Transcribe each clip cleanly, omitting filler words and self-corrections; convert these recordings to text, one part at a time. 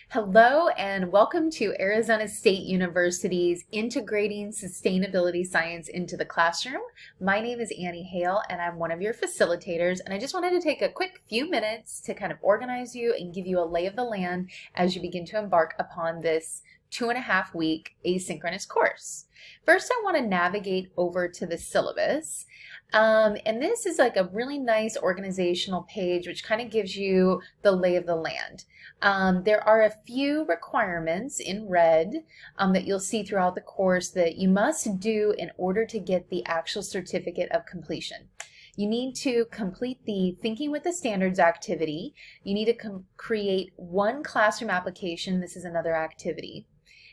Hello and welcome to Arizona State University's Integrating Sustainability Science into the Classroom. My name is Annie Hale and I'm one of your facilitators, and I just wanted to take a quick few minutes to kind of organize you and give you a lay of the land as you begin to embark upon this 2.5-week asynchronous course. First, I want to navigate over to the syllabus. And this is like a really nice organizational page which kind of gives you the lay of the land. There are a few requirements in red that you'll see throughout the course that you must do in order to get the actual certificate of completion. You need to complete the Thinking with the Standards activity. You need to create one classroom application. This is another activity.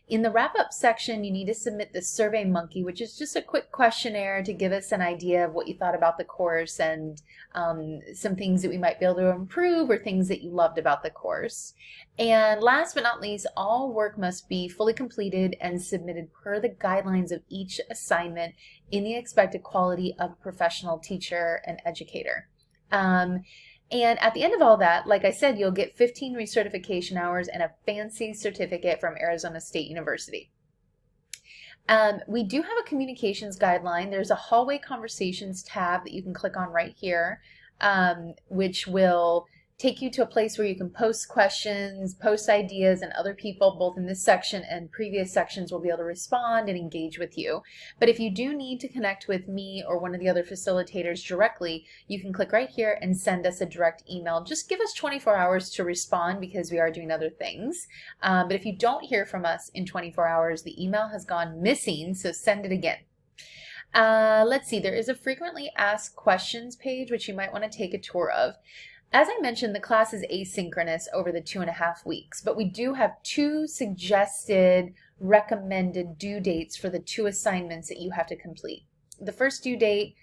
In the wrap-up section, you need to submit the Survey Monkey, which is just a quick questionnaire to give us an idea of what you thought about the course and some things that we might be able to improve or things that you loved about the course. And last but not least, all work must be fully completed and submitted per the guidelines of each assignment in the expected quality of a professional teacher and educator. And at the end of all that, like I said, you'll get 15 recertification hours and a fancy certificate from Arizona State University. We do have a communications guideline. There's a hallway conversations tab that you can click on right here, which will take you to a place where you can post questions, post ideas, and other people, both in this section and previous sections, will be able to respond and engage with you. But if you do need to connect with me or one of the other facilitators directly, you can click right here and send us a direct email. Just give us 24 hours to respond because we are doing other things. But if you don't hear from us in 24 hours, the email has gone missing, so send it again. Let's see, there is a frequently asked questions page, which you might want to take a tour of. As I mentioned, the class is asynchronous over the 2.5 weeks, but we do have 2 suggested recommended due dates for the 2 assignments that you have to complete. The first due date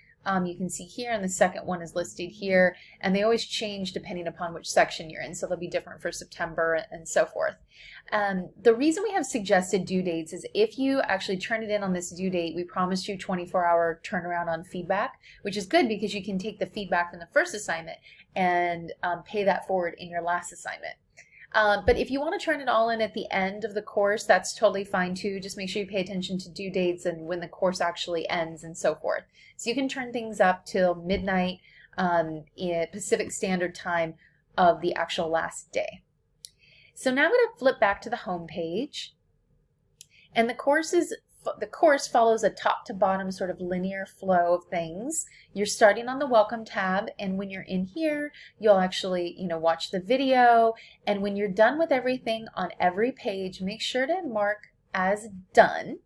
you can see here, and the second one is listed here, and they always change depending upon which section you're in, so they'll be different for September and so forth. The reason we have suggested due dates is if you actually turn it in on this due date, we promise you 24-hour turnaround on feedback, which is good because you can take the feedback from the first assignment and pay that forward in your last assignment. But if you want to turn it all in at the end of the course, that's totally fine too. Just make sure you pay attention to due dates and when the course actually ends and so forth. So you can turn things up till midnight in Pacific Standard Time of the actual last day. So now I'm going to flip back to the home page, and the course follows a top to bottom sort of linear flow of things. You're starting on the Welcome tab, and when you're in here, you'll actually, watch the video, and when you're done with everything on every page, make sure to mark as done,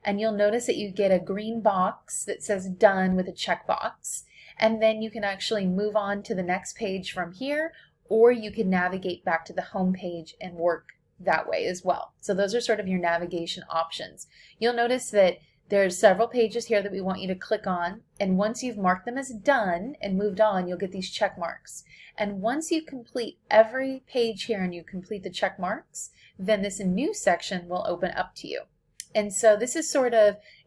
and you'll notice that you get a green box that says done with a checkbox, and then you can actually move on to the next page from here, or you can navigate back to the home page and work that way as well. So those are sort of your navigation options. You'll notice that there's several pages here that we want you to click on, and once you've marked them as done and moved on, you'll get these check marks. And once you complete every page here and you complete the check marks, then this new section will open up to you. And so this is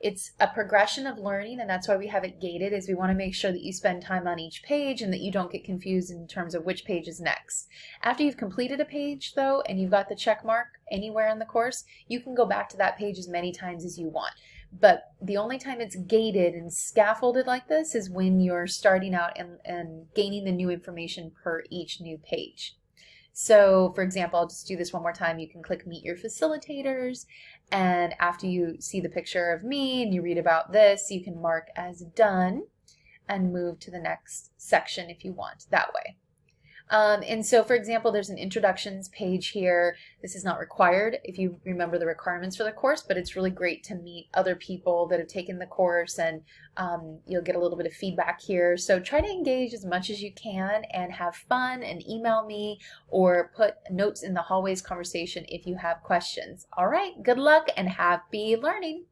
it's a progression of learning, and that's why we have it gated, is we want to make sure that you spend time on each page and that you don't get confused in terms of which page is next. After you've completed a page though, and you've got the check mark anywhere in the course, you can go back to that page as many times as you want. But the only time it's gated and scaffolded like this is when you're starting out and gaining the new information per each new page. So for example, I'll just do this one more time. You can click Meet Your Facilitators, and after you see the picture of me and you read about this, you can mark as done and move to the next section if you want that way. And so, for example, there's an introductions page here. This is not required if you remember the requirements for the course, but it's really great to meet other people that have taken the course, and you'll get a little bit of feedback here. So try to engage as much as you can and have fun, and email me or put notes in the hallways conversation if you have questions. All right, good luck and happy learning.